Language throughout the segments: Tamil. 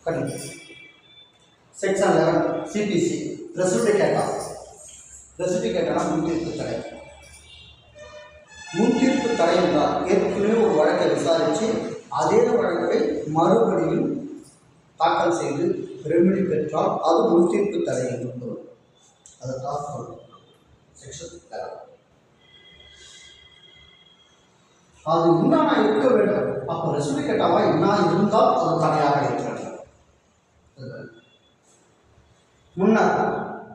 செக்ஷன் 11 சிபிசி ரெசிபிகேட்டா முன்தீர்ப்பு தடை. முன்தீர்ப்பு தடை என்றால் ஏற்கனவே ஒரு வழக்கை விசாரித்து அதே வழக்கை மறுபடியும் தாக்கல் செய்து ரெமிடி பெற்றால் அது முன்தீர்ப்பு தடை என்று பொருள். அதை தான் சொல்லும் செக்ஷன் 11. அது இன்னும் இருக்க வேண்டும். அப்போ ரெசிபிகேட்டாவா இன்னும் இருந்தால் அது தடையாக இருக்க வேண்டும். முன்னர்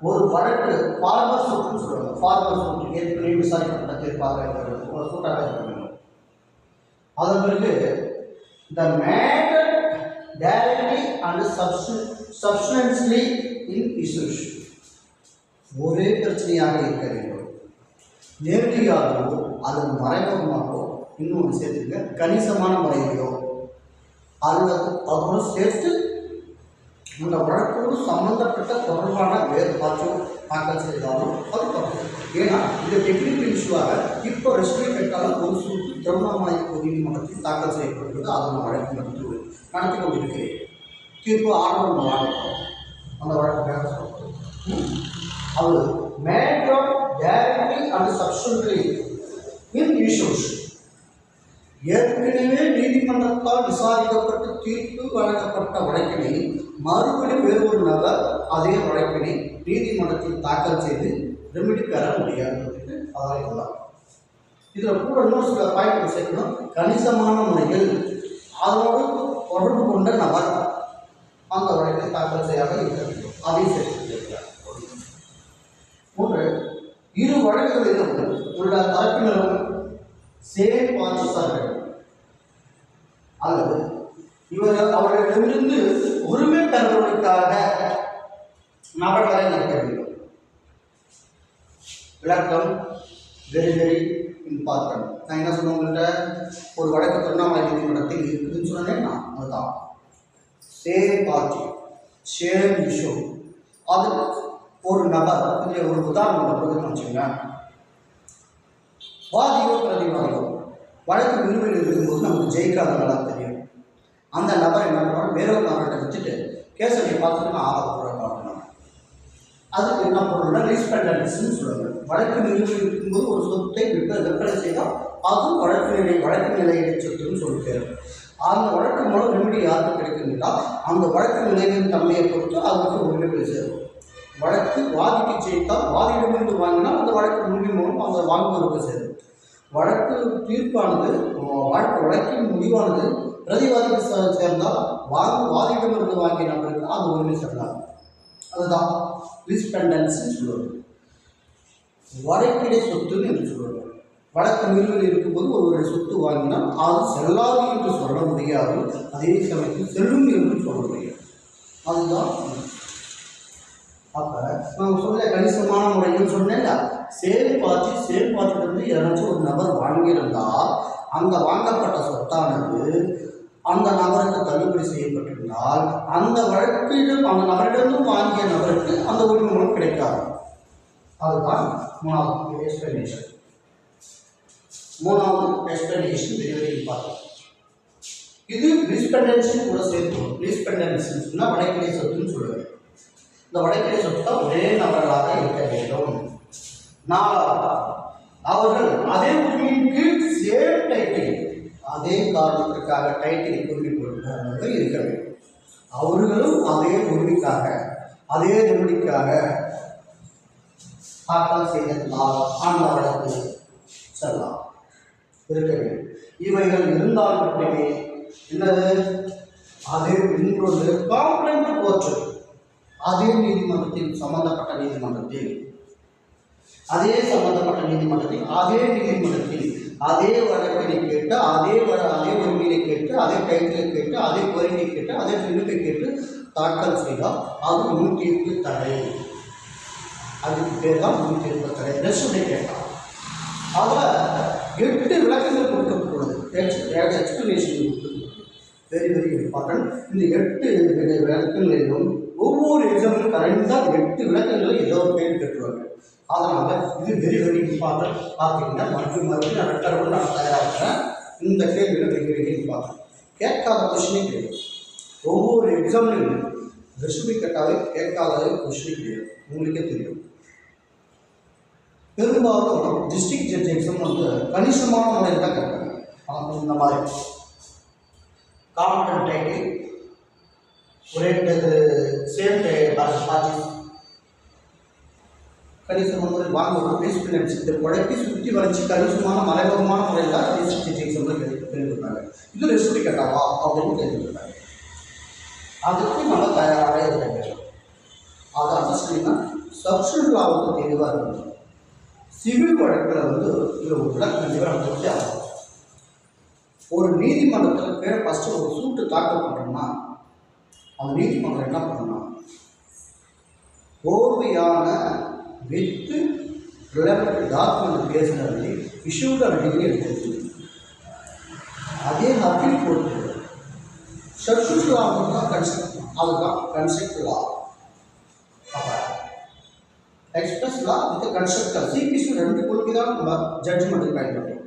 ஒரு வழக்கு ஃபார்மர் சூட்னு சொல்லுவாங்க. ஃபார்மர் சூட் ஏற்கனவே விசாரிக்கப்பட்ட தீர்ப்பாக இருக்கிறது, ஒரு சூட்டாக இருக்க வேண்டும். அதன் பிறகு the matter directly and substantially in issues, ஒரே பிரச்சனையாக இருக்க வேண்டும். நேரடியாகவோ அல்லது மறைமுகமாகவோ, இன்னொன்று சேர்த்துக்க கணிசமான முறையிலையோ அல்லது அதோடு சேர்த்து அந்த வழக்கோடு சம்பந்தப்பட்ட தொடர்பான வேறு மாற்றம் தாக்கல் செய்தாலும் அது தொடரும். ஏன்னா இந்த டெக்னிக்கல் இஷ்யூவாக இப்போ ரெஸ்ட்ரிக் கேட்டாலும் ஒரு சூட்டு திருவண்ணாமலை நீதிமன்றத்தில் தாக்கல் செய்யப்படுகிறது. அதன் வழக்கு நடத்தி கொண்டிருக்கிறேன். தீர்ப்பு ஆர்வம் வாங்கிட்டோம். அந்த வழக்கு சொல்றது அது matter directly and substantially in issues, ஏற்கனவே நீதிமன்றத்தால் விசாரிக்கப்பட்டு தீர்ப்பு வழங்கப்பட்ட வழக்கினை மறுபடியும் வேறு ஒரு நபர் அதே வழக்கினை நீதிமன்றத்தில் தாக்கல் செய்து ரெமிடி பெற முடியாததுக்கு ஆதாரம். இதில் கூட இன்னும் சில பாயிண்ட் சேர்க்கணும். கணிசமான முறையில் அதோடு தொடர்பு கொண்ட நபர் அந்த வழக்கை தாக்கல் செய்யாத இருக்க வேண்டும். அதையும் சேர்த்து மூன்று, இரு வழக்குகளிலும் உள்ள தரப்பினரும் சேம் வாட்சர்கள் அல்லது அவர்களிடமிருந்து உரிமை பெறுவதற்காக நபர்களை நடக்க வேண்டும். விளக்கம் வெரி வெரி இம்பார்ட்டன்ட். நான் என்ன சொன்னவங்கள்ட்ட ஒரு வழக்கு திருவண்ணாமலை நீதிமன்றத்தில் இருக்குதுன்னு சொன்னேன்னா அதுதான் சேம் பார்ட்டி சேம் இஷ்யூ. அது ஒரு நபர் இதில் ஒரு உதாரணம் கொடுக்குதுன்னு வச்சுக்கோங்க. வாதியோ பிரதிவாதியோ வழக்கு நிலுவையில் இருக்கும்போது நமக்கு ஜெயிக்காத நல்லா தெரியும். அந்த நபர் என்ன பண்ணுவாங்க, வேற ஒரு நபர்கிட்ட வச்சுட்டு கேஸை நீ பார்த்துட்டு நான் ஆகப்போகிறேன் பார்க்கணும். அதுக்கு என்ன பண்ணணும்னா ரீஸ்பெண்டன்ஸ்ன்னு சொல்லுவாங்க. வழக்கு நிலுவையில் இருக்கும்போது ஒரு சொத்தை விற்பனை செய்தால் அதுவும் வழக்கு நிலையிடை சொத்துன்னு சொல்லிட்டு அந்த வழக்கு மூலம் ரெமிடி யாருக்கு கிடைக்குதுன்னா அந்த வழக்கு நிலையின் தன்மையை பொறுத்து அதுக்கு உரிமை சேரும். வழக்கு வாதிக்கு ஜெயித்தால் வாதியிடமிருந்து வாங்கினால் அந்த வழக்கு உரிமை மூலம் அந்த வாங்குவதற்கு சேரும். வழக்கு தீர்ப்பானது வழக்கின் முடிவானது பிரதிவாதிக்கு சேர்ந்தால் வாதியிடமிருந்து வாங்கிய நபருக்கு அந்த உரிமை சேர்ந்தார். அதுதான் ரீஸ்பெண்டன்ஸ்ன்னு சொல்லுவாங்க. வழக்கிடை சொத்துன்னு என்று சொல்லுவாங்க. வழக்கு நிலுவையில் இருக்கும்போது ஒருவருடைய சொத்து வாங்கினால் அது செல்லாது என்று சொல்ல முடியாது, அதே சமயத்தில் செல்லும் என்று சொல்ல முடியாது. அதுதான் அப்போ நான் சொல்ல கணிசமான முறையில் சொன்னேன்ல, செயல்பாட்டிலிருந்து யாராச்சும் ஒரு நபர் வாங்கியிருந்தால் அந்த வாங்கப்பட்ட சொத்தானது அந்த நபருக்கு தள்ளுபடி செய்யப்பட்டிருந்தால் அந்த வழக்கிலும் அந்த நபரிடமும் வாங்கிய நபருக்கு அந்த உரிமை கிடைக்காது. அதுதான் மூணாவது எக்ஸ்பிளனேஷன். டெலிவரி பார்த்தோம். இது ரீஸ்பெண்டன்ஸும் கூட சேர்த்துடும். ரீஸ்பெண்டன்ஸ்ன்னு சொன்னால் வழக்கிடை சொத்துன்னு சொல்லுவேன். இந்த வழக்கிடை சொத்து ஒரே நபர்களாக இருக்க வேண்டும். நாலாவது, அவர்கள் அதே உரிமையின் கீழ் சேம் டைட்டில், அதே காரணத்திற்காக டைட்டில் உரிமை கொண்டவர்கள் இருக்க வேண்டும். அவர்களும் அதே உரிமைக்காக அதே ரெமிடிக்காக தாக்கல் செய்ததால் அந்த வழக்கு செல்லலாம் இருக்க வேண்டும். இவைகள் இருந்தால் மட்டுமே என்னது அதே இன்னொரு காம்ப்ளைண்ட் கோர்ட்டு அதே நீதிமன்றத்தில் சம்பந்தப்பட்ட நீதிமன்றத்தில் அதே நீதிமன்றத்தில் அதே வழக்கினை கேட்டு அதே உரிமையை கேட்டு அதே டைட்டிலை கேட்டு அதே கோரிக்கை கேட்டு அதே விண்ணப்பை கேட்டு தாக்கல் செய்தால் அது முன்தீர்ப்பு தடை. அதுக்கு பேர் தான் முன்தீர்ப்பு தடை. ரெஸ்டே கேட்டால் அதில் 8 விளக்கங்கள் கொடுக்கப்பட்டுள்ளது. எக்ஸ்பிளனேஷன் கொடுக்கப்பட்டுள்ளது. Very very important. இந்த 8 விளக்கங்களிலும் ஒவ்வொரு எக்ஸாம்பிளும் கரெக்டாக 8 விளக்கங்களில் ஏதோ ஒரு பேர் பெற்றுவாங்க. அதனால் இது வெரி வெரி இம்பார்ட்டன்ட். பார்த்தீங்கன்னா மறுபடியும் நான் ரெட்டரோடு நான் தயாராகிறேன். இந்த கேள்வியில் வெரி வெரி இம்பார்ட்டன்ட். கேட்காத கொஸ்டினே கிடையாது. ஒவ்வொரு எக்ஸாம்லையும் ரெசுமி கேட்டாவே கேட்காத கொஸ்டின் கிடையாது, உங்களுக்கே தெரியும். பெரும்பாலும் டிஸ்ட்ரிக்ட் ஜட்ஜ் எக்ஸாம் வந்து கணிசமான முறையில் தான் கேட்பாங்க. அவங்க இந்த மாதிரி காம்படன்ட் டைட்டில் ஒரே சேம் பார்ட்டிஸ் கணிசமான முறை வாங்குவோம் எக்ஸ்பீரியன்ஸ் இந்த உழைப்பி சுற்றி வளைச்சி கணிசமான மறைமுகமான முறையில் தான் டிஸ்ட்ரிக்ட் ஜட்ஜ் எக்ஸாமில் கேள்விப்பட்டாங்க. இது ரெசுமி கேட்டாவா அப்படின்னு கேள்விப்பட்டாங்க. அதுக்கு நம்ம தயாராக இருக்க அதை அண்டர்ஸ்டாண்டிங்னா சப்ஸ்டியூட் லாவுக்கு தெளிவாக இருக்கணும். சிவில் வழக்கில் வந்து இதில் ஒரு கண்டிப்பாக நம்ம தெரிஞ்சு ஆகும். ஒரு நீதிமன்றத்தில் ஃபஸ்ட்டு ஒரு சூட்டு தாக்கல் பண்ணுறோம்னா அந்த நீதிமன்றம் என்ன பண்ணணும், ஓர்வையான வித்து ரிலேட்டட் டாக்குமெண்ட் பேசுகிறது இஷ்யூட் டிகிரி எடுத்து அதே அப்பீல் கோர்ட்டு சப்ஸ்டியூட் லா தான் கன்செப்ட், அதுதான் concept law. Express law with concept CPC 2 கொள்கை தான் நம்ம ஜட்ஜ்மெண்ட்டுக்கு பயன்படுத்தும்.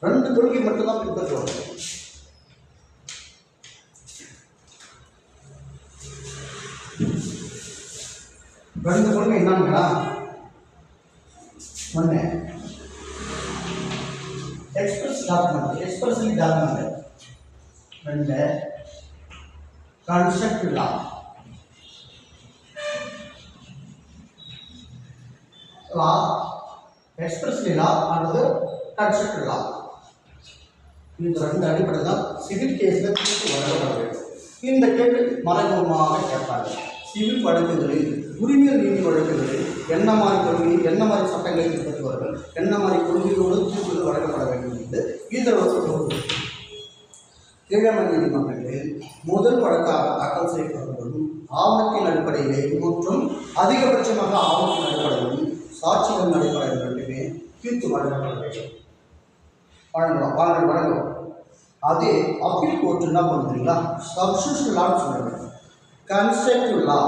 2 கொள்கை மட்டும்தான் பின்பற்றுவோம். ரெண்டு கொள்கை என்னன்னா, ஒன்று எக்ஸ்பிரஸ்லி டாக்குமெண்ட், 2 கன்செப்ட் லா. லா எக்ஸ்பிரஸ்லி லா அல்லது கன்செப்ட் லா, இந்த 2 அடிப்படையில் தான் சிவில் கேஸில் தீர்ப்பு வழங்கப்பட வேண்டும். இந்த கேள்வி மறைமுகமாக கேட்பாங்க. சிவில் வழக்குகளில் உரிமையல் நீதி வழக்குகளில் என்ன மாதிரி கொள்கை, என்ன மாதிரி சட்டங்களை பின்பற்றுவார்கள், என்ன மாதிரி கொள்கையோடு தீர்ப்புகள் வழங்கப்பட வேண்டும் என்று இதற்கு கீழமை நீதிமன்றங்களில் முதல் வழக்காக தாக்கல் செய்யப்படும் ஆவணத்தின் அடிப்படையிலே மற்றும் அதிகபட்சமாக ஆவணத்தின் அடிப்படையிலும் சாட்சிகளின் அடிப்படையில் மட்டுமே தீர்ப்பு வழங்கப்பட வேண்டும். வழங்கும். அதே அப்பீல் கோர்ட் என்ன பண்ணுறீங்களா, சப்ஸ்டியூஷன் லான்னு சொல்லுவாங்க. கன்செப்ட் லா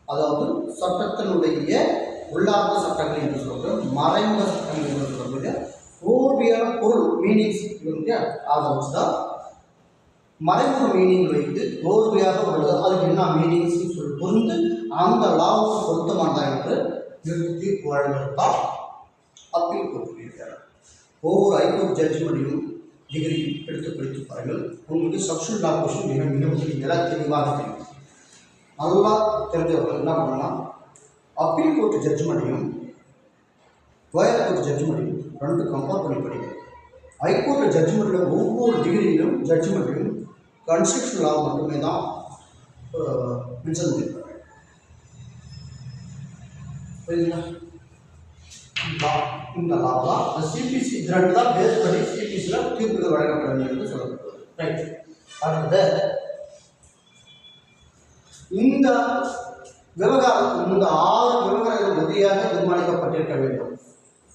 அதாவது சட்டத்தினுடைய உள்ளார்ந்த சட்டங்கள் என்று சொல்கிறோம், மறைமுக சட்டங்கள் என்று சொல்லக்கூடிய ஓர்வியான பொருள் மீனிங்ஸ் அதை வச்சு தான் மறைமுக மீனிங் வைத்து ஓர்வையாக உள்ளது அதுக்கு என்ன மீனிங்ஸ் சொல்லி புரிந்து அந்த லாவுக்கு பொருத்தமானதா என்று நிறுத்தி வழங்கத்தான் அப்பீல் கோர்ட். ஒவ்வொரு ஹைகோர்ட் ஜட்ஜ்மெண்ட்டையும் டிகிரி எடுத்து படித்து பாருங்கள். உங்களுக்கு சப்ஸ்டியூட் லா கொஸ்டின் மிக மிக தெளிவாக தெரியும். நல்லா தெரிஞ்சவர்கள் என்ன பண்ணலாம், அப்பீல் கோர்ட் ஜட்ஜ்மெண்ட்டையும் லோயர் கோர்ட் ஜட்ஜ்மெண்ட்டையும் 2 கம்பேர் பண்ணி படிங்க. ஹைகோர்ட் ஜட்ஜ்மெண்ட்டில் ஒவ்வொரு டிகிரியிலும் ஜட்ஜ்மெண்ட்டையும் கன்ஸ்டியூஷன் லா மட்டுமே தான் மென்ஷன் பண்ணியிருப்பாங்க. புரியுதுங்களா? இந்த லா தான் சிபிசி 2 தான் பேஸ் பண்ணி சிபிசியில் தீர்ப்புகள் வழங்கப்பட வேண்டும் என்று சொல்லப்படுது. ரைட். அடுத்தது இந்த விவகாரம் இந்த 6 விவகாரங்கள் இறுதியாக தீர்மானிக்கப்பட்டிருக்க வேண்டும்.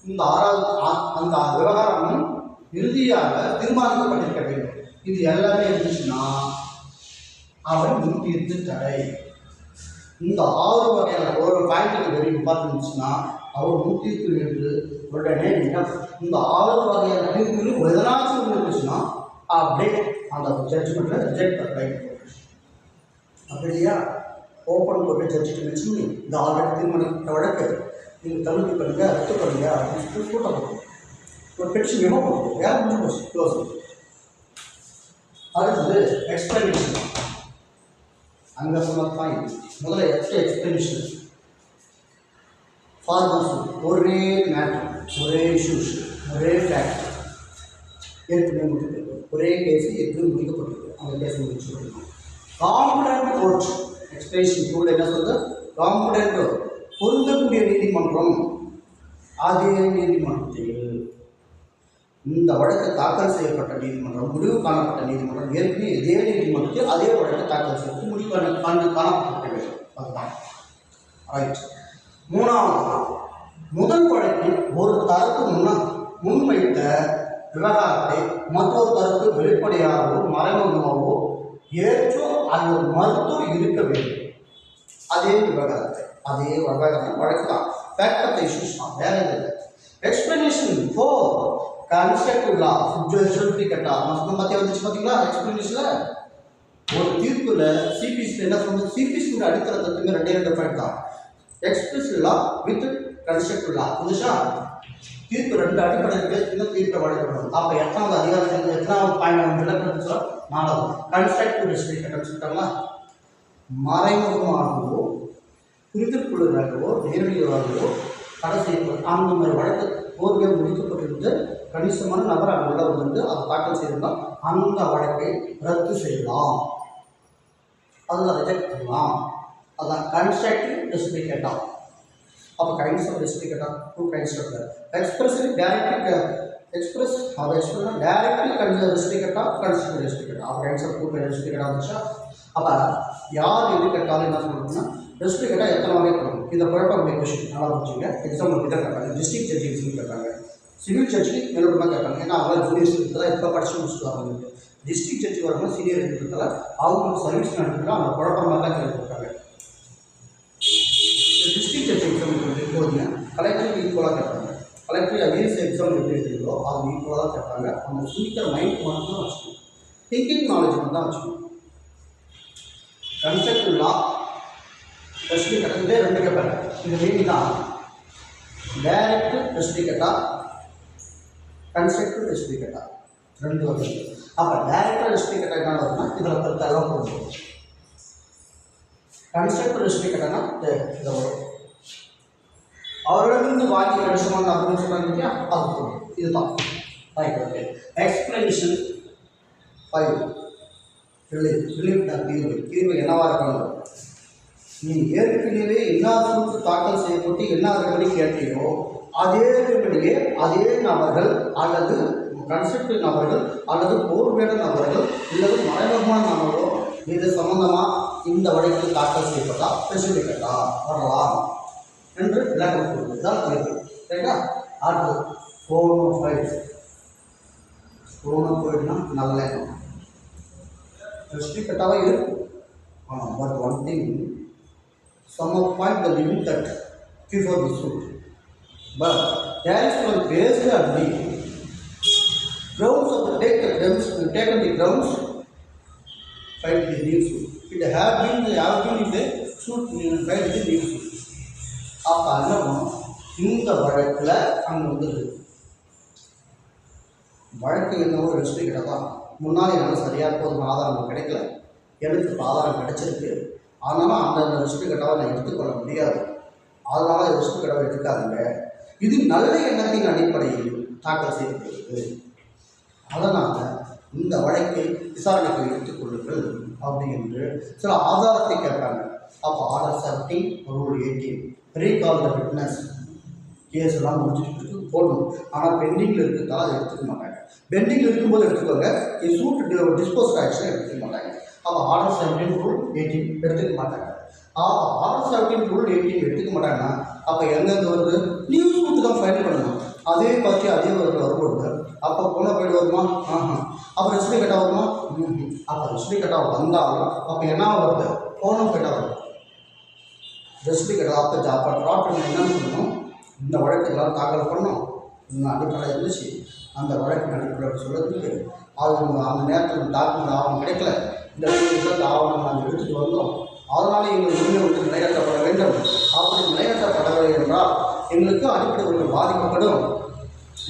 இந்த 6வது அந்த விவகாரமும் இறுதியாக தீர்மானிக்கப்பட்டிருக்க வேண்டும். இது எல்லாமே இருந்துச்சுன்னா அவன் முன்தீர்ப்பு தடை. இந்த 6 வகையான ஒரு பாயிண்ட்டுக்கு வெரி இம்பார்ட்டன்ட் இருந்துச்சுன்னா அவர் முன்தீர்ப்பு என்று உடனே நீங்கள் இந்த 6 வகையான தீர்ப்புகளும் எதனாச்சும் இருந்துச்சுன்னா அப்படியே அந்த ஜட்ஜ்மெண்ட்டை ரிஜெக்ட் பண்ண. அப்படியா ஓப்பன் கோர்ட்டு ஜட்ஜிட்டு மென்ஷன் பண்ணி இந்த ஆல்ரெடி தீர்மானிக்கப்பட்ட வழக்கு நீங்கள் தள்ளுபடி பண்ணுங்க, ரத்து பண்ணுங்க அப்படின்னு சொல்லி கூட்டம் போகும். ஒரு பெட்ஷன் மெமோ கொடுக்கும், வேறு முடிஞ்சு போச்சு, க்ளோஸ். அடுத்தது எக்ஸ்பிளனேஷன். அங்கே சொன்ன பாயிண்ட் முதல்ல எக்ஸ்பிளனேஷன். ஃபார்மர்ஸ் ஒரே மேட்டர், ஒரே இஷ்யூஸ், ஒரே ஃபேக்ட் ஏற்கனவே முடிக்கப்பட்டிருக்கு. ஒரே கேஸ் ஏற்கனவே முடிக்கப்பட்டிருக்கு. அந்த கேஸ் முடிச்சு காம்படன்ட் கோர்ட் எக்ஸ்பிளேஷன் டூல் என்ன சொல்றது, காம்படன்ட் பொருந்தக்கூடிய நீதிமன்றம். அதே நீதிமன்றத்தில் இந்த வழக்கு தாக்கல் செய்யப்பட்ட நீதிமன்றம், முடிவு காணப்பட்ட நீதிமன்றம் ஏற்கனவே இதே நீதிமன்றத்தில் அதே வழக்கு தாக்கல் செய்து முடிவு காணப்பட்ட வேண்டும். அதுதான் ரைட். 3வது முதல் வழக்கில் ஒரு தரப்பு முன்வைத்த விவகாரத்தை மற்றொரு தரப்பு வெளிப்படையாகவோ மறைமுகமாகவோ ஏற்றோ அல்லது மறுத்தோ இருக்க வேண்டும். அதே விவகாரத்தை வழக்கு தான். ஃபேக்ட் ஆஃப் த இஷ்யூஸ் தான், வேற இல்லை. எக்ஸ்பிளனேஷன் ஃபோர் கன்ஸ்ட்ரக்டிவ் லா. சொல்லி கேட்டா நம்ம மத்திய வந்துச்சு பார்த்தீங்களா எக்ஸ்பிளனேஷனில். ஒரு தீர்ப்புல சிபிசி என்ன சொல்றது, சிபிசியோட அடித்தள தத்துவமே ரெண்டு பாயிண்ட் தான். எக்ஸ்பிரசிவ் லா வித் கன்ஸ்ட்ரக்டிவ் லா. புதுசா தீர்ப்பு ரெண்டு அடிப்படை பேசுறது தீர்ப்பை வழங்கப்படும். அப்ப எத்தனாவது அதிகாரத்தில் எத்தனாவது பாயிண்ட் விளக்கணும்னு சொல்ல 4வது கன்ஸ்ட்ரக்டிவ் ரெஸ்ட்ரிக்ஷன் சொல்லிட்டாங்களா. மறைமுகமாகவோ குறிப்பிட்டுள்ளதாகவோ நேரடியாகவோ தடை செய்யப்படும் அந்த மாதிரி வழக்கு கோர்வையாக முடிக்கப்பட்டிருந்து கணிசமான நபர் அங்கே வந்து அதை தாக்கல் செய்திருந்தால் அந்த வழக்கை ரத்து செய்யலாம், அதில் ரிஜெக்ட் பண்ணலாம். அதான் கன்ஸ்ட்ரக்டிவ் ரெஸ்ட்ரிக்ஷன். அப்போ kinds of restriction two kinds of expressly directly express அதை express directly restriction constructive restriction அப்போ கைண்ட்ஸ் ஆஃப் டூ ரெஸ்ட்ரிக்ஷன் வந்துச்சா. அப்போ யார் எது கேட்டாலும் என்ன சொல்லணும்னா ரெஸ்ட்ரிக்ஷன் எத்தனை வகை பண்ணணும். இந்த குழப்பம் கொஸ்டின் நல்லா வச்சுங்க. எக்ஸாம்பிள் இதை கேட்பாங்க, டிஸ்ட்ரிக்ட் ஜட்ஜிஸ்ன்னு கேட்பாங்க, சிவில் ஜட்ஜி மேலோட்டமாக கேட்பாங்க. ஏன்னா அவங்க ஜூனியர்ஸ் இருக்கிறதா இப்போ படிச்சு முடிச்சுட்டு வராங்க. டிஸ்ட்ரிக்ட் ஜட்ஜி வரணும் சீனியர் இருக்கிறதால அவங்களுக்கு சர்வீஸ் நடத்துகிறா அவங்க குழப்பமாக தான் கேட்பாங்க. டிஸ்ட்ரிக்ட் ஜட்ஜி எக்ஸாம் போதுங்க கலெக்டருக்கு ஈக்குவலாக கேட்பாங்க. கலெக்டர் ஐஏஎஸ் எக்ஸாம் எப்படி எடுத்துக்கிறோ அது ஈக்குவலாக தான் கேட்பாங்க. அவங்க சிந்திக்கிற மைண்ட் மட்டும் தான் வச்சுக்கணும், திங்கிங் நாலேஜ் மட்டும் தான் வச்சுக்கணும். கன்ஸ்ட்ரக்டிவ் லா ரெஸ்ட்ரிக்ஷன் ரெண்டு கேட்பாங்க. இது மீனிங் தான் டைரக்ட் ரெஸ்ட்ரிக்ஷன் கன்ஸ்ட்ரக்டிவ் ரெஸ்ட்ரிக்ஷன் ரெண்டு வகை. அப்போ டைரக்ட் ரெஸ்ட்ரிக்ஷன் என்ன வருதுன்னா இதில் பொறுத்தெல்லாம் போகும். கன்ஸ்ட்ரக்டிவ் ரெஸ்ட்ரிக்ஷன்னா இதை வரும் அவர்களிருந்து வாங்கி கணிசமான அப்படின்னு சொல்கிறாங்க இல்லையா, அது போகும். இதுதான் ரைட். ஓகே எக்ஸ்பிளனேஷன் 5 தீர்வு என்னவா இருக்கணும். நீ ஏற்கனவே என்ன சூட்டு தாக்கல் செய்யப்பட்டு என்ன ரெமடி கேட்டியோ அதே ரெமடியே அதே நபர்கள் அல்லது கன்ஸ்ட்ரக்டிவ் நபர்கள் அல்லது போர்வேட நபர்கள் அல்லது மறைமுகமான நபர்களோ இது சம்பந்தமாக இந்த வழக்கில் தாக்கல் செய்யப்பட்டால் ஸ்பெசிஃபிக்கட்டா வரலாம் என்று விளக்கம் கொடுக்குறதுதான் தீர்வு. சரிங்களா. அடுத்து போனோஃபைட்னா நல்ல ரெஸ்ட்ரிக்டாகவே இருக்கும். ஆனால் but one thing some of point the limit that before the suit, but there is one based on the grounds of the taken the grounds filed the new suit. It have been in the suit filed the new suit. அப்போ அண்ணனும் இந்த வழக்கில் அங்கே வந்துடுது. வழக்கு என்னவோ ரெஸ்ட்ரிக்டாக தான் முன்னாடி என்னால் சரியாக போதும் ஆதாரம் கிடைக்கல, எனக்கு ஆதாரம் கிடைச்சிருக்கு, ஆனாலும் அந்த ரிஸ்க் கட்டாவை நான் எடுத்துக்கொள்ள முடியாது, அதனால ரிஸ்க் கட்டாவை எடுக்காதுங்க. இது நல்ல எண்ணத்தின் அடிப்படையில் தாக்கல் செய்யப்படுகிறது, அதனால் இந்த வழக்கை விசாரணைக்கு எடுத்துக்கொள்ளுங்கள் அப்படி என்று சில ஆதாரத்தை கேட்பாங்க. அப்போ order 17 rule 18 recall the witness case எல்லாம் முடிச்சுட்டு போடணும். ஆனால் பெண்டிங்கில் இருக்கிறதால அதை எடுத்துக்க மாட்டாங்க. பெண்டிங்கில் இருக்கும்போது எடுத்துக்கோங்க, சூட் டிஸ்போஸ் ஆக்ஷன் எடுத்துக்க மாட்டாங்க. அப்போ ஆர்டர் 17 ரூல் 18 எடுத்துக்க மாட்டாங்க. ஆர்டர் 17 ரூல் 18 எடுத்துக்க மாட்டாங்கன்னா அப்போ எங்கெங்கே வருது, நியூ சூட்டு தான் ஃபைல் பண்ணணும். அதே பார்த்து அதே வரும்போது அப்போ போனோஃபைட் வருமா, அப்போ ரெஸ்ட்ரிக்டா வருமா, அப்போ ரெஸ்ட்ரிக்டா வந்தாலும் அப்போ என்ன வருது, போனோஃபைட்டாக வருது. ரெஸ்ட்ரிக்டா அப்போ ப்ராப்ளம் என்னன்னு சொல்லணும், இந்த வழக்கெல்லாம் தாக்கல் பண்ணோம், இந்த அடிப்படை இருந்துச்சு, அந்த வழக்கின் அடிப்படை சொல்கிறதுக்கு அவங்க அந்த நேரத்தில் டாக்குமெண்ட் ஆவணம் கிடைக்கல, இந்த ஆவணம் நாங்கள் எடுத்துகிட்டு வந்தோம், அதனால் எங்கள் உரிமை வந்து நிலைநாட்டப்பட வேண்டும். அப்படி நிலைநாட்டப்படவில்லை என்றால் எங்களுக்கு அடிப்படை உரிமை பாதிக்கப்படும்,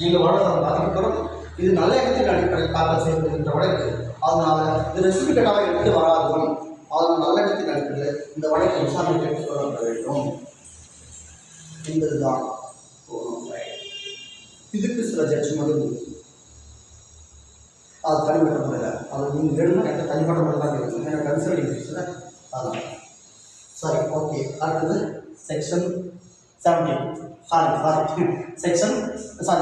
எங்கள் வாழ்வாதாரம் பாதிக்கப்படும். இது நல்ல இடத்தின் அடிப்படையில் தாக்கல் செய்யப்படுகின்ற வழக்கு, அதனால் இது ரெஸ்ட்ரிக்டாக எடுத்து வராதும், அதனால் நல்ல இடத்தின் அடிப்படையில் இந்த வழக்கை விசாரணைக்கு எடுத்துக் கொள்ளப்பட வேண்டும் என்பதுதான். இதுக்கு சில ஜட்ஜ்மெண்ட் அது தனிப்பட்ட முறையில் அது நீங்கள் வேணும்னா எனக்கு தனிப்பட்ட முறை தான் இருக்கும், எனக்கு கன்சல்டிங் இருக்குல்ல அதான். சரி, ஓகே. அடுத்தது செக்ஷன் 17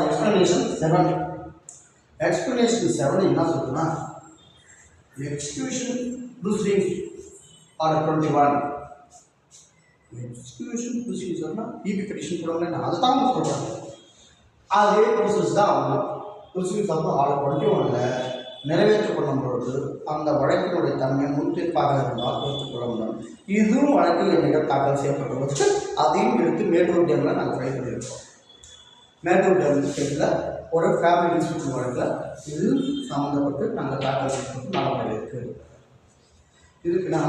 எக்ஸ்பிளனேஷன் 7. எக்ஸ்பிளனேஷன் 7 என்ன சொல்லுன்னா, எக்ஸிக்யூஷன் ப்ரொசீடிங்ஸ் ஆர்டர் 21 எக்ஸிக்யூஷன் ப்ரொசீஜர்னா இபி பெட்டிஷன் போடுவாங்க, அதை தான் சொல்கிறாங்க. அதே ப்ரொசீஸ் தான் அவங்க ப்ரொசீஜர்ஸ் வந்து ஆர்டர் 21 நிறைவேற்றப்படும் பொழுது அந்த வழக்கினுடைய தன்மை முன்தீர்ப்பாக இருந்தால் ஏற்றுக்கொள்ள முடியும். இதுவும் வழக்கில் என்னிடம் தாக்கல் செய்யப்பட்டுள்ளது, அதையும் எடுத்து மேட்டூர் டேமில் நாங்கள் ஃபைல் பண்ணியிருக்கோம். மேட்டூர் டேம் கேஸில் ஒரு ஃபேமிலி டிஸ்பியூட் வழக்கில் இது சம்மந்தப்பட்டு நாங்கள் தாக்கல் செய்யப்பட்டு நடைமுறை இருக்குது. இதுக்குன்னா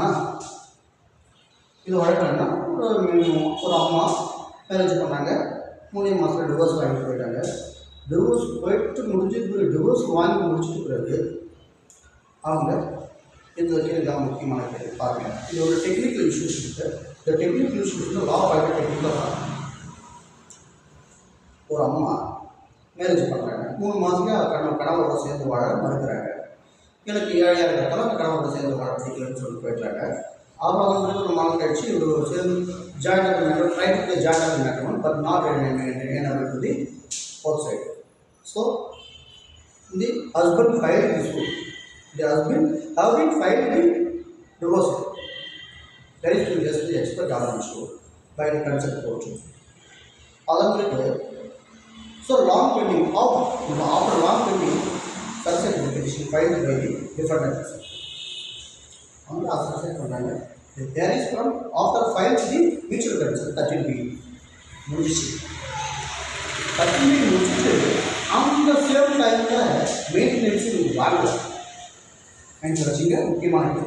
இது வழக்கம்னா ஒரு அம்மா மேரேஜ் பண்ணாங்க, 3 மாதத்தில் டிவோர்ஸ் வாங்கிட்டு போயிட்டாங்க. டிவோர்ஸ் போயிட்டு டிவோர்ஸ் வாங்கி முடிச்சுட்டு பிறகு அவங்க இந்த இதுதான் முக்கியமான கேள்வி பாருங்க. இது ஒரு டெக்னிக்கல் இஷ்யூஸ் இருக்குது. இந்த டெக்னிக்கல் இஷ்யூஸ் லா பாயிண்ட் டெக்னிக்கலாக ஒரு அம்மா மேரேஜ் பண்ணுறாங்க, 3 மாதத்துக்கு கணவரோட சேர்ந்து வாழ மறுக்கிறாங்க. எனக்கு ஏழையாக இருக்கிறதால அந்த கணவரோட சேர்ந்து வாழ பிடிக்கலன்னு சொல்லி போயிட்டாங்க. அப்புறம் வந்து ஒரு மாதம் கழிச்சு இவர் சேர்ந்து join of matter try to join of matter but not able to the both side. So the husband filed this suit. The husband have been filed the divorce. There is to just the expert on issue by the consent court. Other so long pending after long pending consent petition filed by the defendants. On the assessment பண்ணாங்க. There is from after filed the mutual consent that will be முடிச்சு முடிச்சுட்டு அந்த சேம் டைமில் மெயின்டெனன்ஸு வாங்கல எனக்கு வச்சுங்க. முக்கியமானது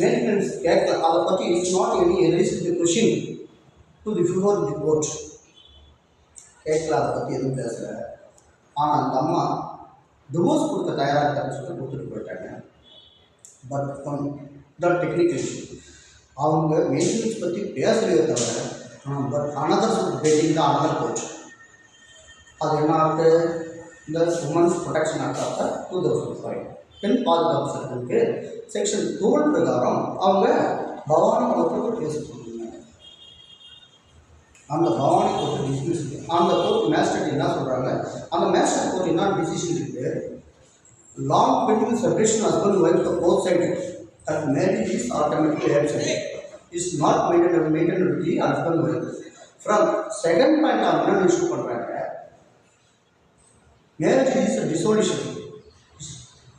மெயின்டெனன்ஸ் கேட்கல, அதை பற்றி it's not any rice the question to the before the court. கேட்கல, அதை பற்றி எதுவும் பேசலை. ஆனால் அந்த அம்மா டிவோர்ஸ் கொடுக்க தயாராக இருக்கான்னு சொல்லி கொடுத்துட்டு போயிட்டாங்க. பட் தான் டெக்னிக்கல் இஷ்யூ. அவங்க மெயின்டெனன்ஸ் பற்றி பேசலையே தவிர பட் அனதர் பேட்டிங் தான் அனதர் கோர்ட். அது என்ன ஆகுது, இந்த உமன்ஸ் ப்ரொடெக்ஷன் ஆக்ட் ஆஃப் 2005 பெண் பாதுகாப்பு சட்டத்துக்கு செக்ஷன் 12 பிரகாரம் அவங்க பவானி கோர்ட்டுக்கு பேச சொல்லியிருந்தாங்க. அந்த பவானி கோர்ட்டு டிஸ்மிஸ், அந்த கோர்ட் மேஜிஸ்ட்ரேட் என்ன சொல்கிறாங்க, அந்த மேஜிஸ்ட்ரேட் கோர்ட் என்ன டிசிஷன் இருக்குது, long bending separation husband wife both side that marriage is automatically absent is not maintained with the husband wife. From second point of issue பண்ணுறாங்க, marriage is a dissolution,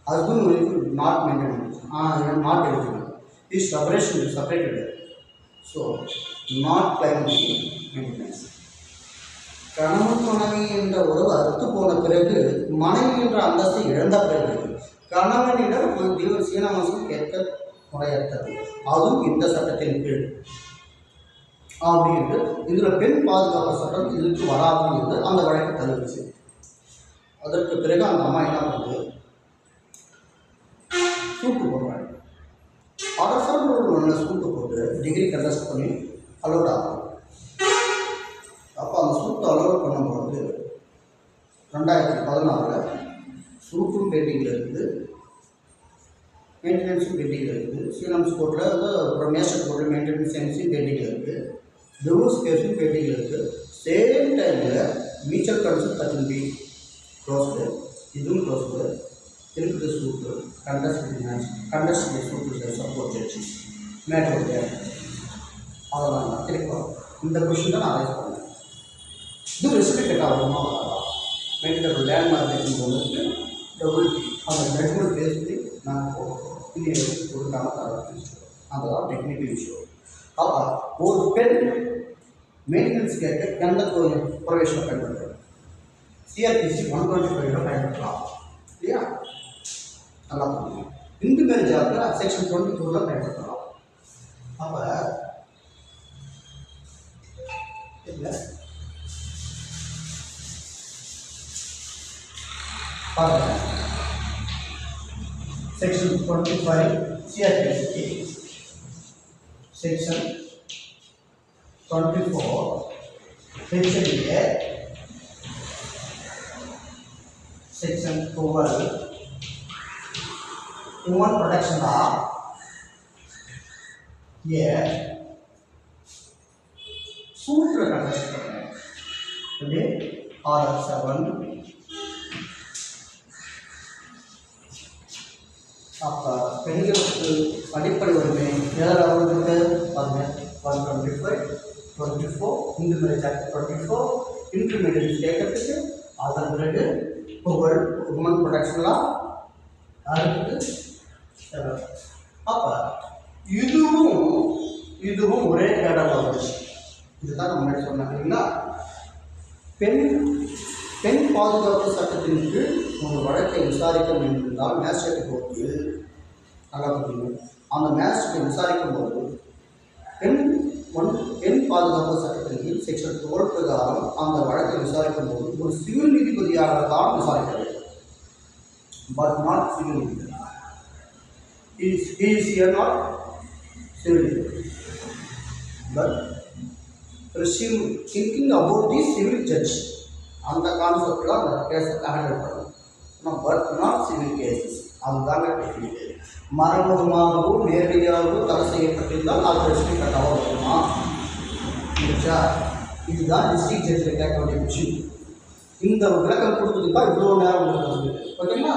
husband wife not maintained, not eligible, is separation is separated, so not claiming maintenance. கணவன் மனைவி என்ற உறவு அறுத்து போன பிறகு மனைவி என்ற அந்தஸ்தை இழந்த பிறகு கணவனிடம் சீனாமசம் கேட்க முறையற்றது, அதுவும் இந்த சட்டத்தின் கீழ் அப்படின்ட்டு இதில் பெண் பாதுகாப்பு சட்டம் இதுக்கு வராது என்று அந்த வழக்கு தள்ளுச்சு. அதற்கு பிறகு அந்த அம்மா என்ன பண்ணுது, சூட்டு போடுறாங்க. அரசாங்க ஒரு சூட்டு போட்டு டிகிரி கண்டஸ்ட் பண்ணி அலோட் ஆகும். அப்போ அந்த சூட்டை அலோட் பண்ணும்போது 2014 சூட்டும் பெண்டிங்கில் இருக்குது, மெயின்டெனன்ஸும் பெண்டிங்கில் இருக்குது, சீனம்ஸ் கோர்ட்டில் அப்புறம் மேஜிஸ்ட்ரேட் கோர்ட்டில் மெயின்டெனன்ஸ் எம்சியும் பெண்டிங்கில் இருக்குது, டிவோர்ஸ் கேஸும் பெண்டிங்கில் இருக்குது. சேம் டைமில் mutual consent that B closed, இதுவும் க்ளோஸ்டு இருக்குது. சூட்டு கண்டஸ்ட் சூட்டு சப்போர்ட் ஜட்ஜி மேட்டர் அதெல்லாம் திருப்பி இந்த கொஷின் தான் நான் ரைஸ் பண்ணேன். இது ரெஸ்பெக்ட் ஆகுமா மெயின்டென் லேண்ட் மார்க்கெட்டிங் போனதுக்கு டபுள் அந்த ஜட்மெண்ட் பேசி நாங்கள் இது கொடுக்காம தரேன். அதெல்லாம் டெக்னிக்கல் இஷ்யூ. அப்போ ஒரு பெண் மெயின்டெனன்ஸ் கேட்க எந்த ப்ரொவிஷனை பயன்படுத்துறது, சிஆர்பிசி 125 பயன்படுத்தலாம் இல்லையா, நல்லா பண்ணுங்க. இந்து மேரேஜ் ஆகிற செக்ஷன் 24 பயன்படுத்தலாம். அப்போ இல்லை section 25 CRPC section 24 HLA section 12 human protection law here सूत्र का R7 அப்போ பெண்களுக்கு அடிப்படை உரிமை எதில் அவர்களுக்கு பாருங்கள் 125 24 இந்து மேரேஜ் ஆக்ட் 24 இன்டர்மீடியட் கேட்கறதுக்கு அதன் பிறகு புகழ் உமன் ப்ரொடெக்ஷன்லாம் அதுக்கு. அப்போ இதுவும் ஒரே கேடல் வருது. இதுதான் நம்ம முன்னாடி சொன்னாங்க இல்லைங்களா, பெண் பாதுகாப்பு சட்டத்தின் கீழ் ஒரு வழக்கை விசாரிக்க வேண்டியிருந்தால் மேஜிஸ்ட்ரேட் கோர்ட்டில் நல்லா புரியும். அந்த மேஜிஸ்ட்ரேட் விசாரிக்கும் போது பெண் பெண் பாதுகாப்பு சட்டத்தின் கீழ் செக்ஷன் 12 பிரகாரம் அந்த வழக்கை விசாரிக்கும் போது ஒரு சிவில் நீதிபதியாக தான் விசாரிக்க வேண்டும். பட் நாட் சிவில் நீதிபதி. He is here not civil நீதிபதி. But presume thinking about the civil judge. அந்த கான்செப்டில் அந்த கேஸை ஹேண்டில் பண்ணணும். But not civil cases. அதுதாங்க டெக்னிக். மறைமுகமாகவோ நேரடியாகவோ தடை செய்யப்பட்டிருந்தால் அது ரெஸ்ட்ரிக்ட் கட்டாக வருமா இருந்துச்சா? இதுதான் டிஸ்ட்ரிக்ட் ஜட்ஜில் கேட்க வேண்டிய விஷயம். இந்த விளக்கம் கொடுத்ததுக்கு தான் இவ்வளோ நேரம் உங்களுக்கு ஓகேங்களா?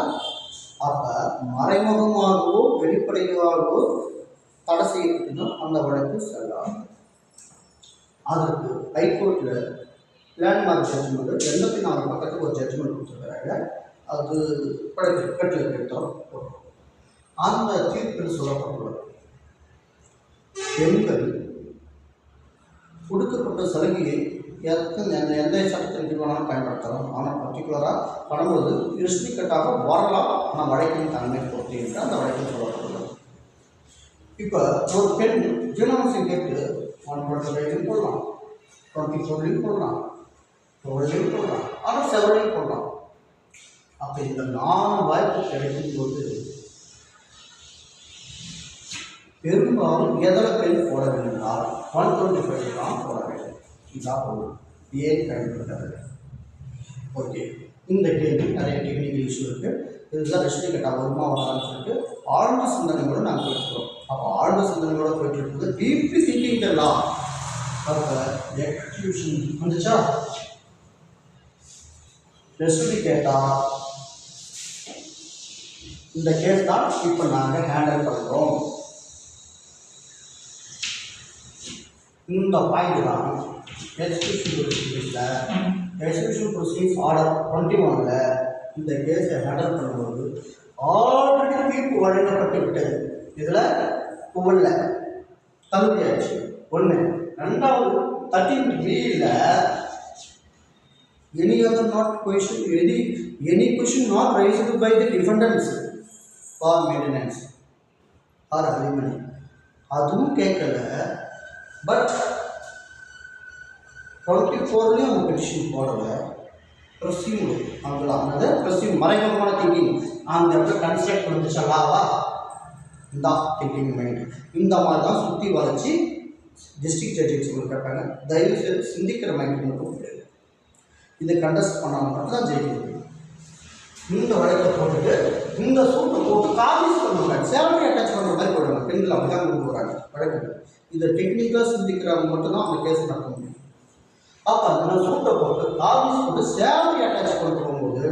அப்போ மறைமுகமாகவோ வெளிப்படையாகவோ தடை செய்யப்பட்டிருந்தால் அந்த வழக்கு செல்லாது. அதற்கு ஹைகோர்ட்டில் லேண்ட்மார்க் ஜட்ஜ்மெண்ட் 84 பக்கத்துக்கு ஒரு ஜட்ஜ்மெண்ட் கொடுத்துருக்காங்க. அது கட்டில் எடுத்தோம். அந்த தீர்ப்பில் சொல்லப்பட்டுள்ளது பெண்கள் கொடுக்கப்பட்ட சலுகையை எந்த சட்டத்தின் கீழ் வேணாலும் பயன்படுத்தலாம். ஆனால் பர்டிகுலராக பண்ணும்போது ரெஸ்ட்ரிக்டாக வரலாம். ஆனால் வழக்கின் தன்மை பொறுத்து என்று அந்த வழக்கில் சொல்லப்பட்டுள்ளது. இப்போ ஒரு பெண் ஜீவனாம்சம் கேட்டு 125 போடலாம், 24 போடலாம், 12 போடலாம், ஆனால் 7 போடலாம். அப்போ இந்த 4 வாய்ப்பு கிடைக்கும் போது பெரும்பாலும் எதில் பெண் போட வேண்டும்னால் 125 தான் போட வேண்டும். இதான் போடும். ஏன் பயன்படுத்துறது? ஓகே, இந்த கேள்வி நிறைய டெக்னிக்கல் இஷ்யூ இருக்குது. இதுதான் ரெஸ்ட்ரிக்ட் வருமா வரான்னு சொல்லிட்டு ஆழ்ந்த சிந்தனையோடு நாங்கள் போயிட்டுருக்கோம். அப்போ ஆழ்ந்த சிந்தனையோடு போயிட்டு இருக்குது டீப்லி திங்கிங் த லா. அப்போ எக்ஸிக்யூஷன் வந்துச்சா? ரெஸ்ட்ரிக்ட் கேட்டால் இந்த கேஸ் தான் இப்போ நாங்கள் ஹேண்டில் பண்ணுறோம். இந்த பாயிண்ட் தான் எக்ஸிக்யூஷன் ப்ரொசீடிங்ஸ் ஆர்டர் 21 இந்த கேஸை ஹேண்டில் பண்ணும்போது ஆல்ரெடி தீர்ப்பு வழங்கப்பட்டு விட்டது. இதில் புகழில் தகுதியாச்சு. ஒன்று. ரெண்டாவது 13B any other not question any question not raised by the defendants for maintenance or alimony அதுவும் கேட்கல. பட் 24 அந்த பெட்டிஷன் போடலை. ப்ரொசீம் அந்த ப்ரொசீம் மறைமுகமான திங்கிங் அந்த இடத்துல கன்ஸ்ட்ரக்ட் வந்துச்சல்லாவா? இந்த திங்கிங் மைண்ட் இந்த மாதிரி தான் சுற்றி வளைச்சி டிஸ்ட்ரிக்ட் ஜட்ஜஸ் கேட்பாங்க. தயவு செய்து சிந்திக்கிற மைண்ட் மட்டும் கிடையாது. இதை கண்டஸ்ட் பண்ணாமல் மட்டும் தான் ஜெயிக்கிறது. இந்த வழக்கை போட்டுட்டு இந்த சூட்டை போட்டு கார்னிஸ் பண்ணுவாங்க, சேலரி அட்டாச் பண்ணுற மாதிரி போடுவாங்க. பெண்கள் அப்படி தான் கொண்டு போகிறாங்க வழக்கு. இதை டெக்னிக்காக சிந்திக்கிறவங்க மட்டும்தான் அந்த கேஸ் நடக்க முடியும். அப்போ அந்த சூட்டை போட்டு கார்னிஸ் போட்டு சேலரி அட்டாச் கொண்டு போகும்போது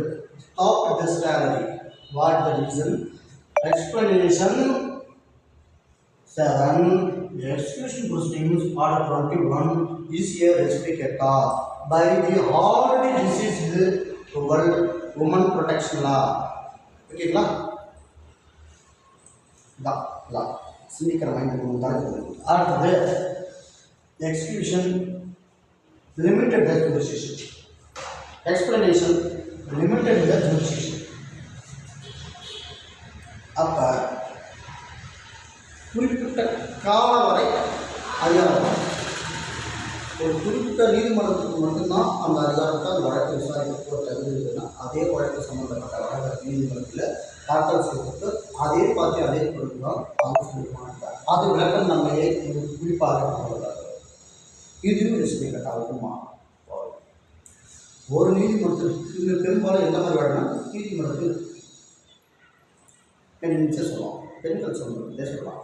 stop the salary. What the reason? Explanation 7 execution proceedings order 21 is a restricted by the already deceased woman protection law. ஓகேங்களா? லா சிந்திக்கிற மைண்ட் தரது. அடுத்தது எக்ஸிக்யூஷன் லிமிட்டட் டெத் ஜுடிஷியேஷன். எக்ஸ்பிளனேஷன் லிமிட்டட் டெத் ஜுடிஷியேஷன். அப்போ குறிப்பிட்ட கால வரை அதிகாரம் ஒரு குறிப்பிட்ட நீதிமன்றத்துக்கு மட்டும்தான் அந்த அதிகாரத்தை அந்த வழக்கு விசாரிக்க தகுதி இருக்குன்னா அதே வழக்கு சம்பந்தப்பட்ட வழக்கு நீதிமன்றத்தில் தாக்கல் செய்யப்பட்டு அதே பார்த்து அதே பொருள் தான் ஆலோசனை அது விளக்கம் நம்ம குறிப்பாக கொள்வதாக இதுவும் ரெஸ்ட்ரிக்ட் ஆகுமா? ஒரு நீதிமன்றத்தில் இது பெரும்பாலும் எந்த மாதிரி வழக்குனா நீதிமன்றத்தில் பெண்கள் சொல்லலாம், பெண்கள் சொல்லலாம், சொல்லலாம்.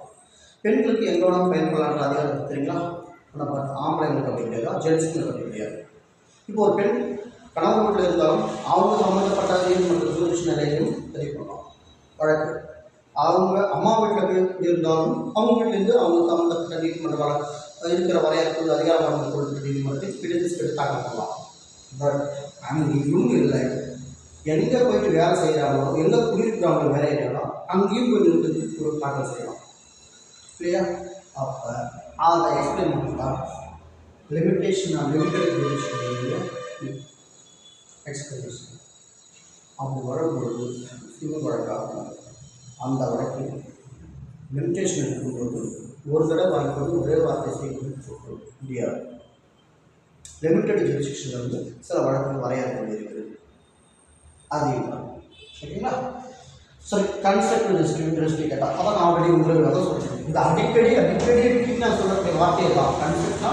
பெண்களுக்கு எங்கே வேணாலும் பயன்படலான்ற அதிகாரம் தெரியுங்களா? நம்ம ஆம்பளைங்களுக்கு அப்படி கிடையாது, ஜென்ஸுங்களுக்கு அப்படி கிடையாது. இப்போ ஒரு பெண் கணவன் வீட்டில் இருந்தாலும் அவங்க சம்மந்தப்பட்ட நீதிமன்ற ஜூரிஷ் நிலையிலும் பதிவு பண்ணலாம் வழக்கு. அவங்க அம்மா வீட்டில் இருந்தாலும் அவங்க வீட்டிலேருந்து அவங்க சம்மந்தப்பட்ட நீதிமன்ற இருக்கிற வரையறுப்பு அதிகாரம் வழங்கக்கூடிய நீதிமன்றத்தை பிடித்து தாக்கல் பண்ணலாம். பட் அங்கேயும் இல்லை. எங்கே போயிட்டு வேலை செய்கிறாங்களோ எங்கே குடியிருக்கிறாங்களோ வேலை செய்யலாம் அங்கேயும் போய் தாக்கல் செய்யலாம் இல்லையா? அப்போ அதை எக்ஸ்பிளைன் பண்ணலாம். லிமிட்டேஷன் லிமிட்டட் எக்ஸ்பிளனேஷன் அப்படி வரும்பொழுது சிவில் வழக்காக அந்த வழக்கில் லிமிடேஷன் இருக்கும்போது ஒரு தடவை வாங்கிக்கொண்டு ஒரே வார்த்தை செய்வது சொல்ல முடியாது. லிமிட்டட் ஜூரிஸ்டிக்ஷனில் வந்து சில வழக்குகள் வரையறுக்க இருக்கிறது. அது சரிங்களா? சரி, கன்ஸ்ட்ரக்டிவ் இன்ட்ரெஸ்ட் கேட்டால் அதான் நான் ஆல்ரெடி உங்களுக்கு தான் சொல்கிறேன். இந்த அடிக்கடி நான் சொல்லக்கூடிய வார்த்தையை தான் கன்ஸ்ட்ரக்ட்னா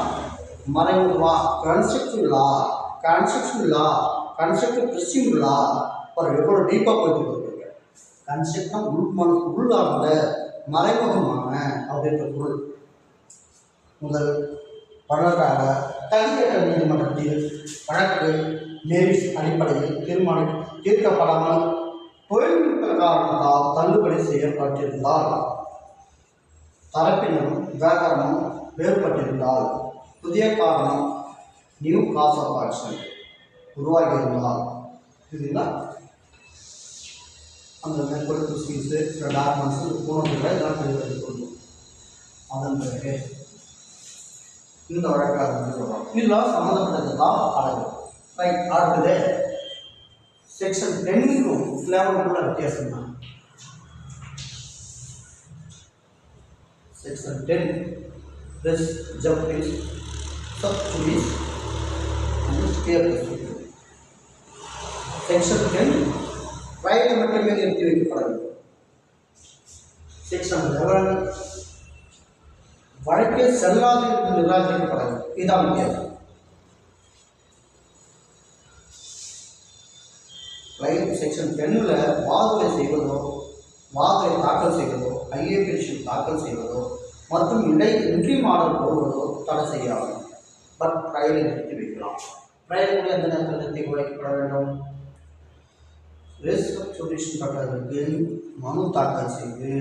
மறைமுக வா, கன்ஸ்ட்ரக்டிவ் லா, கன்ஸ்ட்ரக்டிவ் ப்ரிசிம் லா. எவ்வளோ டீப்பாக போயிட்டு கொடுக்குறீங்க. கன்ஸ்ட்ரக்ட்னா உள்ளார்ந்த மறைமுகமான அப்படின்ற பொருள். முதல் வழக்காக தனிப்பட்ட நீதிமன்றத்தில் வழக்கு மேரிஸ் அடிப்படையில் தீர்க்கப்படாமல் தொழில்நுட்ப காரணத்தால் தள்ளுபடி செய்யப்பட்டிருந்தால், தரப்பினரும் விவகாரமும் வேறுபட்டிருந்தால், புதிய காரணம் நியூ காஸ் ஆஃப் ஆக்ஷன் உருவாகியிருந்தால், இதுங்களா அந்த மேற்கொள்ள ப்ரொசீஜர்ஸு சில டாக்குமெண்ட்ஸு போனதுல இதெல்லாம் தெரிவித்துக்கொள்ளும். அதன் பிறகு இந்த வழக்காக இதெல்லாம் சம்மந்தப்பட்டது தான் அழகு. ரைட். அடுத்தது செக்ஷன் 10க்கும் 11 வித்தியாசம் தான். செக்ஷன் 10 ரிஸ் ஜப்டிஸ் sub judice and stay procedure. Section 10 trial மட்டுமே நிறுத்தி வைக்கப்பட வேண்டும். செக்ஷன் 11 வழக்கே செல்லாது என்று நிராகரிக்கப்பட வேண்டும். இதுதான் வித்தியாசம். செக்ஷன் 10ல் வாதங்களை செய்வதோ, வாதங்களை தாக்கல் செய்வதோ, ஐஏ பெட்டிஷன் தாக்கல் செய்வதோ மற்றும் இன்றி மாடல் போடுவதோ தடை செய்யாது. பட் ட்ரையலை நிறுத்தி வைக்கலாம். ட்ரையல் கூட எந்த நேரத்தில் நிறுத்தி வைக்கப்பட வேண்டும்? ரெஸ்ட்ரிக்ஷன் கட்டளருக்கு மனு தாக்கல் செய்து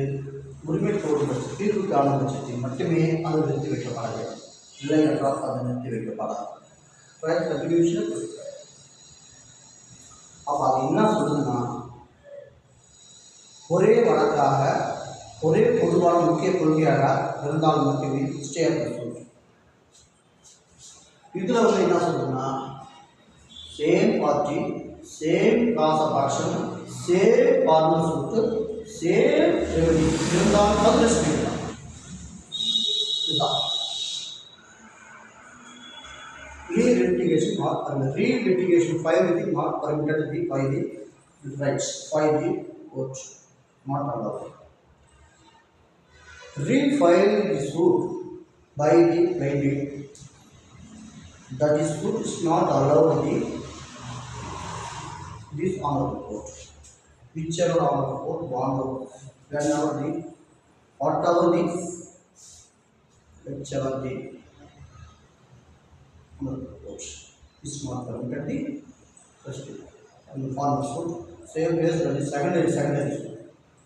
உரிமை கோரும் பட்சத்தில் தீர்வு காணும் பட்சத்தில் மட்டுமே அது நிறுத்தி வைக்கப்பட வேண்டும். இல்லை என்றால் அது நிறுத்தி வைக்கப்படாது. Trial continuation. அப்போ அது என்ன சொல்லுதுன்னா, ஒரே வழக்காக ஒரே பொதுவான முக்கிய கொள்கையாக இருந்தால் மட்டுமே ஸ்டே ஆஃப் ப்ரொசீஜர். இதில் வந்து என்ன சொல்லுதுன்னா, same party same cause of action same partner சொல்லிட்டு சேம் ரெவென்யூ இருந்தால் அது ரெஸ்ட் தான். இதுதான் re-litigation not permitted. Re-litigation filed is not permitted by the rights, by the court, not allowed. Refile the suit by the plaintiff. The dispute is not allowed in this honorable court. Whichever honorable court want, whenever the, whatever the, whichever the is not permitted the first and the former suit same based on the secondary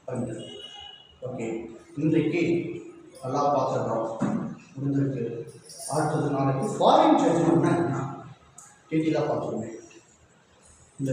permitted. Okay, இன்றைக்கு நல்லா பார்த்துடுறோம். முடிஞ்சிருக்கு. அடுத்தது நாளைக்கு ஃபாரின் ஜட்ஜ்மெண்ட்னா என்ன டீட்டெயிலாக பார்த்துருவேன். இந்த